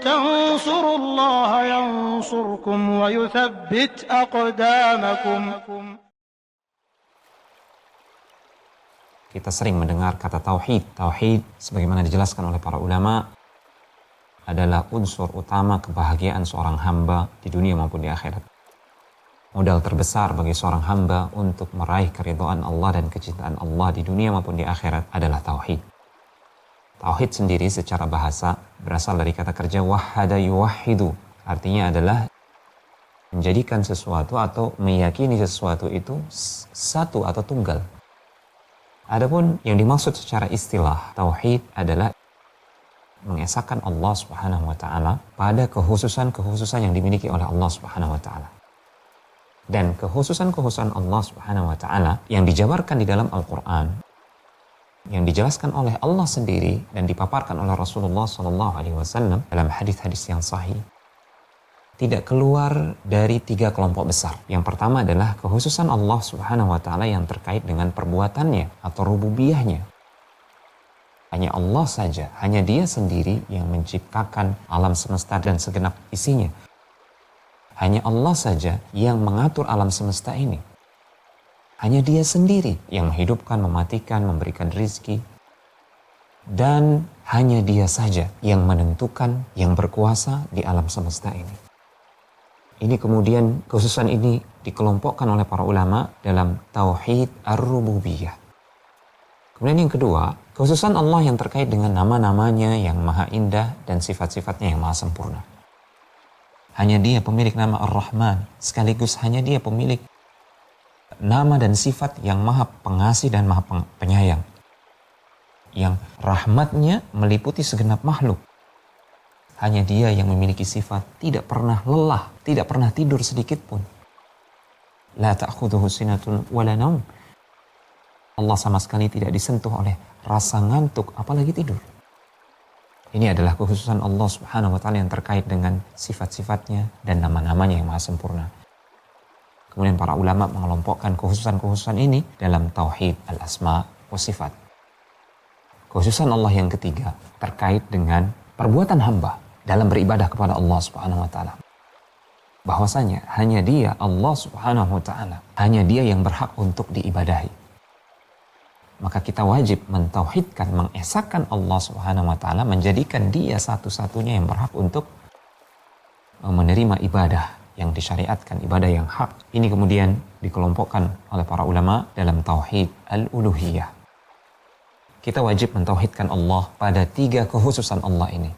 تنصروا الله ينصركم ويثبت أقدامكم. Kita sering mendengar kata tauhid. Tauhid, sebagaimana dijelaskan oleh para ulama, adalah unsur utama kebahagiaan seorang hamba di dunia maupun di akhirat. Modal terbesar bagi seorang hamba untuk meraih keridhaan Allah dan kecintaan Allah di dunia maupun di akhirat adalah tauhid. Tauhid sendiri secara bahasa berasal dari kata kerja wahhada yuwahhidu. Artinya adalah menjadikan sesuatu atau meyakini sesuatu itu satu atau tunggal. Adapun yang dimaksud secara istilah tauhid adalah mengesahkan Allah Subhanahu wa taala pada kekhususan-kekhususan yang dimiliki oleh Allah Subhanahu wa taala. Dan kekhususan-kekhususan Allah Subhanahu wa taala yang dijabarkan di dalam Al-Qur'an, yang dijelaskan oleh Allah sendiri dan dipaparkan oleh Rasulullah SAW dalam hadis-hadis yang sahih, tidak keluar dari 3 kelompok besar. Yang pertama adalah kekhususan Allah Subhanahu wa taala yang terkait dengan perbuatannya atau rububiyahnya. Hanya Allah saja, hanya Dia sendiri yang menciptakan alam semesta dan segenap isinya. Hanya Allah saja yang mengatur alam semesta ini. Hanya Dia sendiri yang menghidupkan, mematikan, memberikan rizki. Dan hanya Dia saja yang menentukan, yang berkuasa di alam semesta ini. Ini kemudian kekhususan ini dikelompokkan oleh para ulama dalam tauhid ar-rububiyah. Kemudian yang kedua, kekhususan Allah yang terkait dengan nama-namanya yang maha indah dan sifat-sifatnya yang maha sempurna. Hanya Dia pemilik nama Ar-Rahman, sekaligus hanya Dia pemilik nama dan sifat yang maha pengasih dan maha penyayang. Yang rahmatnya meliputi segenap makhluk. Hanya Dia yang memiliki sifat tidak pernah lelah, tidak pernah tidur sedikit pun. La ta'khudhuhu sinatun wa la naum. Allah sama sekali tidak disentuh oleh rasa ngantuk, apalagi tidur. Ini adalah kekhususan Allah Subhanahu wa taala yang terkait dengan sifat-sifatnya dan nama-namanya yang maha sempurna. Kemudian para ulama mengelompokkan kekhususan-kekhususan ini dalam tauhid al-asma wa sifat. Kekhususan Allah yang ketiga terkait dengan perbuatan hamba dalam beribadah kepada Allah Subhanahu wa taala. Bahwasanya hanya Dia, Allah Subhanahu wa taala, hanya Dia yang berhak untuk diibadahi. Maka kita wajib mentauhidkan, mengesahkan Allah Subhanahu wa taala, menjadikan Dia satu-satunya yang berhak untuk menerima ibadah yang disyariatkan, ibadah yang hak. Ini kemudian dikelompokkan oleh para ulama dalam tauhid al-uluhiyah. Kita wajib mentauhidkan Allah pada 3 kekhususan Allah ini.